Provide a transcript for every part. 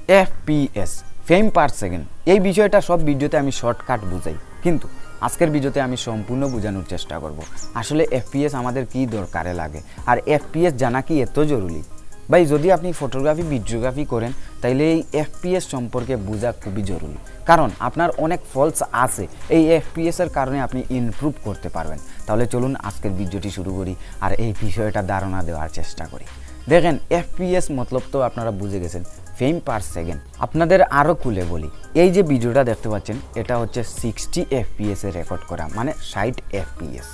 FPS frame per second এই বিষয়টা সব ভিডিওতে আমি শর্টকাট বুঝাই, কিন্তু আজকের ভিডিওতে আমি সম্পূর্ণ বোঝানোর চেষ্টা করব আসলে এফপিএস আমাদের কি দরকারে লাগে আর এফপিএস জানা কি এত জরুরি। ভাই যদি আপনি ফটোগ্রাফি ভিডিওগ্রাফি করেন তাইলে এই এফপিএস সম্পর্কে বোঝা খুবই জরুরি, কারণ আপনার অনেক ফলস আছে এই এফপিএসের কারণে আপনি ইমপ্রুভ করতে পারবেন। তাহলে চলুন আজকের ভিডিওটি শুরু করি আর এই বিষয়টা ধারণা দেওয়ার চেষ্টা করি। দেখেন এফপিএস মতলব তো আপনারা বুঝে গেছেন, ফ্রেম পার সেকেন্ড। আপনাদের আরও খুলে বলি, এই যে ভিডিওটা দেখতে পাচ্ছেন এটা হচ্ছে 60 এফপিএসে রেকর্ড করা, মানে 60 এফপিএস।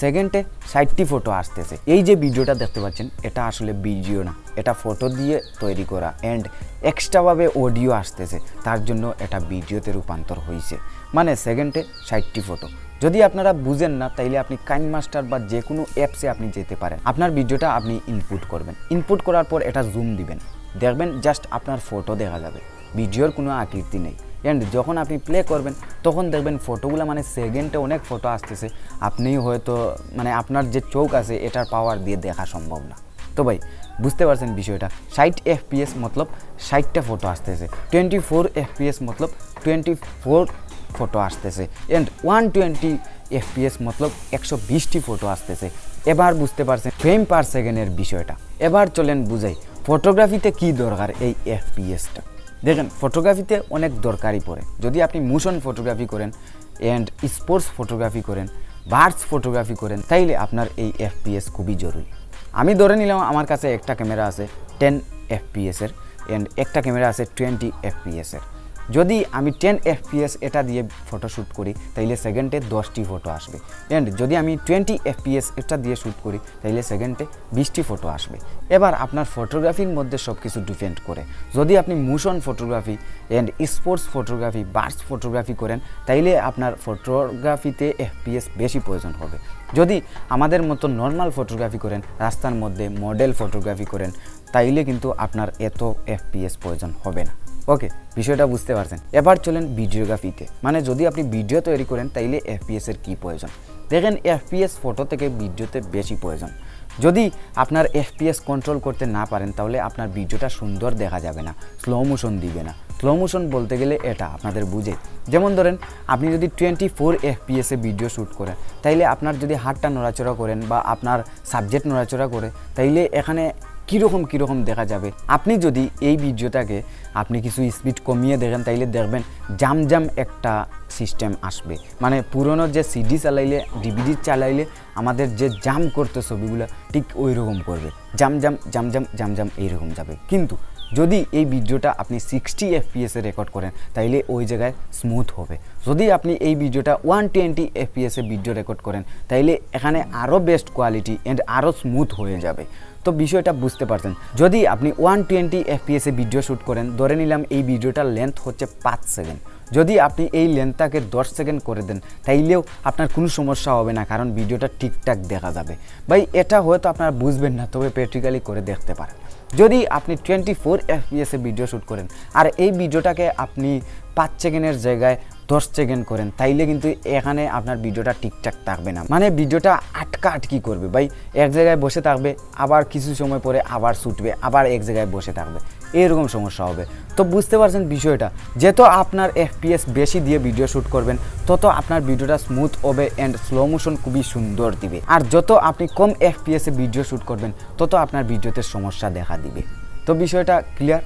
সেকেন্ডে 60টি ফটো আসতেছে। এই যে ভিডিওটা দেখতে পাচ্ছেন এটা আসলে ভিডিও না, এটা ফটো দিয়ে তৈরি করা অ্যান্ড এক্সট্রাভাবে অডিও আসতেছে, তার জন্য এটা ভিডিওতে রূপান্তর হয়েছে। মানে সেকেন্ডে 60টি ফটো। যদি আপনারা বুঝেন না তাইলে আপনি কাইনমাস্টার বা যে কোনো অ্যাপসে আপনি যেতে পারেন। আপনার ভিডিওটা আপনি ইনপুট করবেন, ইনপুট করার পর এটা জুম দিবেন, দেখবেন জাস্ট আপনার ফটো দেখা যাবে, ভিডিওর কোনো আকৃতি নেই। অ্যান্ড যখন আপনি প্লে করবেন তখন দেখবেন ফটোগুলো মানে সেকেন্ডে অনেক ফটো আসতেছে, আপনি হয়তো মানে আপনার যে চোখ আছে এটার পাওয়ার দিয়ে দেখা সম্ভব না। তো ভাই বুঝতে পারছেন বিষয়টা, 60 এফপিএস মতলব 60টা ফটো আসতেছে, 24 এফপিএস মতলব 24 ফটো আসতেছে, অ্যান্ড 120 এফপিএস মতলব 120টি ফটো আসতেছে। এবার বুঝতে পারছেন ফ্রেম পার সেকেন্ডের বিষয়টা। এবার চলেন বুঝাই ফটোগ্রাফিতে কি দরকার এই এফপিএসটা। দেখেন ফটোগ্রাফিতে অনেক দরকারই পড়ে। যদি আপনি মোশন ফটোগ্রাফি করেন অ্যান্ড স্পোর্টস ফটোগ্রাফি করেন, বার্ডস ফটোগ্রাফি করেন, তাইলে আপনার এই এফপিএস খুবই জরুরি। আমি ধরে নিলাম আমার কাছে একটা ক্যামেরা আছে 10 এফপিএসের অ্যান্ড একটা ক্যামেরা আছে 20 এফপিএসের। যদি আমি 10 এফপিএস এটা দিয়ে ফটোশ্যুট করি তাইলে সেকেন্ডে 10টি ফটো আসবে, অ্যান্ড যদি আমি 20 এফপিএস এটা দিয়ে শ্যুট করি তাইলে সেকেন্ডে 20টি ফটো আসবে। এবার আপনার ফটোগ্রাফির মধ্যে সব কিছু ডিপেন্ড করে। যদি আপনি motion photography and sports photography, birds photography করেন তাইলে আপনার ফটোগ্রাফিতে এফপিএস বেশি প্রয়োজন হবে। যদি আমাদের মতো নর্মাল ফটোগ্রাফি করেন, রাস্তার মধ্যে মডেল ফটোগ্রাফি করেন, তাইলে কিন্তু আপনার এত এফপিএস প্রয়োজন হবে না। ওকে, বিষয়টা বুঝতে পারছেন। এবার চলেন ভিডিওগ্রাফিতে, মানে যদি আপনি ভিডিও তৈরি করেন তাইলে এফপিএসের কী প্রয়োজন। দেখেন এফপিএস ফটো থেকে ভিডিওতে বেশি প্রয়োজন। যদি আপনার এফপিএস কন্ট্রোল করতে না পারেন তাহলে আপনার ভিডিওটা সুন্দর দেখা যাবে না, স্লো মোশন দিবে না। স্লো মোশন বলতে গেলে এটা আপনাদের বুঝে, যেমন ধরেন আপনি যদি 24 এফপিএসে ভিডিও শ্যুট করেন তাইলে আপনার যদি হাতটা নড়াচড়া করেন বা আপনার সাবজেক্ট নড়াচড়া করে তাইলে এখানে কীরকম দেখা যাবে। আপনি যদি এই ভিডিওটাকে আপনি কিছু স্পিড কমিয়ে দেখেন তাইলে দেখবেন জাম একটা সিস্টেম আসবে, মানে পুরনো যে সিডি চালাইলে ডিভিডি চালাইলে আমাদের যে জাম করতে ছবিগুলো ঠিক ওই রকম করবে, জাম এইরকম যাবে। কিন্তু যদি এই ভিডিওটা আপনি 60 এফপিএসে রেকর্ড করেন তাইলে ওই জায়গায় স্মুথ হবে। যদি আপনি এই ভিডিওটা 120 এফপিএসে ভিডিও রেকর্ড করেন তাইলে এখানে আরও বেস্ট কোয়ালিটি অ্যান্ড আরও স্মুথ হয়ে যাবে। তো বিষয়টা বুঝতে পারছেন। যদি আপনি 120 এফপিএসে ভিডিও শ্যুট করেন, ধরে নিলাম এই ভিডিওটার লেন্থ হচ্ছে 5 সেকেন্ড, যদি আপনি এই লেন্থটাকে 10 সেকেন্ড করে দেন তাইলেও আপনার কোনো সমস্যা হবে না, কারণ ভিডিওটা ঠিকঠাক দেখা যাবে। ভাই এটা হয়তো আপনারা বুঝবেন না, তবে প্র্যাকটিক্যালি করে দেখতে পারেন। যদি আপনি 24 এফপিএসে ভিডিও শ্যুট করেন আর এই ভিডিওটাকে আপনি 5 সেকেন্ডের জায়গায় 10 সেকেন্ড করেন তাইলে কিন্তু এখানে আপনার ভিডিওটা ঠিকঠাক থাকবে না, মানে ভিডিওটা আটকি করবে। ভাই এক জায়গায় বসে থাকবে, আবার কিছু সময় পরে আবার ছুটবে, আবার এক জায়গায় বসে থাকবে, এরকম সমস্যা হবে। তো বুঝতে পারছেন বিষয়টা, যত আপনার এফপিএস বেশি দিয়ে ভিডিও শ্যুট করবেন তত আপনার ভিডিওটা স্মুথ হবে অ্যান্ড স্লো মোশন খুবই সুন্দর দিবে। আর যত আপনি কম এফপিএসে ভিডিও শ্যুট করবেন তত আপনার ভিডিওতে সমস্যা দেখা দিবে। তো বিষয়টা ক্লিয়ার।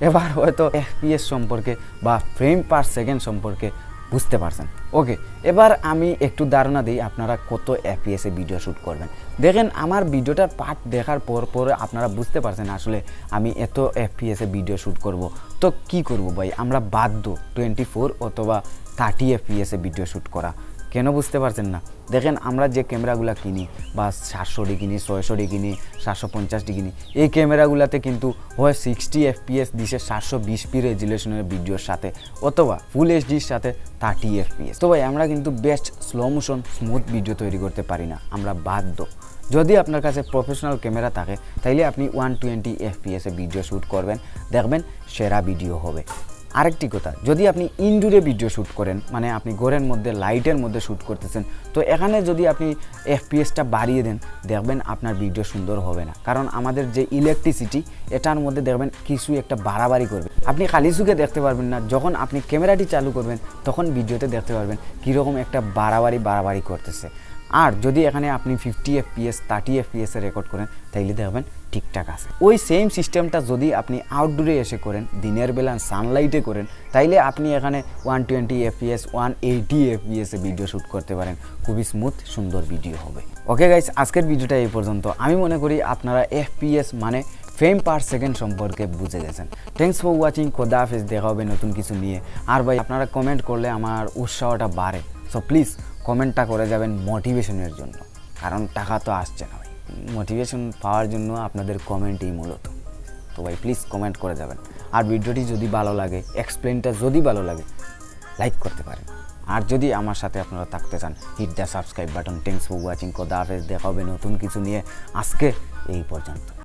এবার হয়তো এফপিএস সম্পর্কে বা ফ্রেম পার সেকেন্ড সম্পর্কে বুঝতে পারছেন। ওকে, এবার আমি একটু ধারণা দিই আপনারা কত এফপিএসে ভিডিও শ্যুট করবেন। দেখেন আমার ভিডিওটার পার্ট দেখার পর আপনারা বুঝতে পারছেন আসলে আমি এত এফপিএসে ভিডিও শ্যুট করব। তো কি করব ভাই, আমরা বাধ্য 24 অথবা 30 এফপিএসে ভিডিও শ্যুট করা। কেন বুঝতে পারছেন না? দেখেন আমরা যে ক্যামেরাগুলো কিনি বা 700 কিনি, 600 কিনি, 750 কিনি, এই ক্যামেরাগুলোতে কিন্তু হয় 60 এফপিএস দিছে 720p রেজুলেশনের ভিডিওর সাথে, অথবা ফুল এইচডির সাথে 30 এফপিএস। তো ভাই আমরা কিন্তু best slow motion smooth video তৈরি করতে পারি না, আমরা বাধ্য। যদি আপনার কাছে প্রফেশনাল ক্যামেরা থাকে তাইলে আপনি 120 এফপিএসে ভিডিও শ্যুট করবেন, দেখবেন সেরা ভিডিও হবে। আরেকটি কথা, যদি আপনি ইনডোরে ভিডিও শ্যুট করেন, মানে আপনি ঘরের মধ্যে লাইটের মধ্যে শ্যুট করতেছেন, তো এখানে যদি আপনি এফপিএসটা বাড়িয়ে দেন, দেখবেন আপনার ভিডিও সুন্দর হবে না। কারণ আমাদের যে ইলেকট্রিসিটি, এটার মধ্যে দেখবেন কিছু একটা বাড়াবাড়ি করবে। আপনি খালি চোখে দেখতে পারবেন না, যখন আপনি ক্যামেরাটি চালু করবেন তখন ভিডিওতে দেখতে পারবেন কীরকম একটা বাড়াবাড়ি করতেছে। আর যদি এখানে আপনি 50 FPS 30 FPS রেকর্ড করেন, তাইলে দেখবেন ঠিকঠাক আছে। ওই সেম সিস্টেমটা যদি আপনি আউটডোরে এসে করেন, দিনের বেলা সানলাইটে করেন, তাইলে আপনি এখানে 120 FPS 180 FPS ভিডিও শ্যুট করতে পারেন। খুবই স্মুথ সুন্দর ভিডিও হবে। ওকে গাইস, আজকের ভিডিওটা এই পর্যন্ত। আমি মনে করি আপনারা FPS মানে ফ্রেম পার সেকেন্ড সম্পর্কে বুঝে গেছেন। Thanks for watching. খোদা হাফেজ, দেখা হবে নতুন কিছু নিয়ে। আর ভাই, আপনারা কমেন্ট করলে আমার উৎসাহটা বাড়ে। সো প্লিজ কমেন্টটা করে যাবেন মোটিভেশনের জন্য, কারণ টাকা তো আসছে না ভাই। মোটিভেশন পাওয়ার জন্য আপনাদের কমেন্টই মূলত। তো ভাই প্লিজ কমেন্ট করে যাবেন। আর ভিডিওটি যদি ভালো লাগে, এক্সপ্লেনটা যদি ভালো লাগে, লাইক করতে পারেন। আর যদি আমার সাথে আপনারা থাকতে চান, hit the subscribe button. Thanks for watching. খোদা হাফেজ, দেখা হবে নতুন কিছু নিয়ে। আজকে এই পর্যন্ত।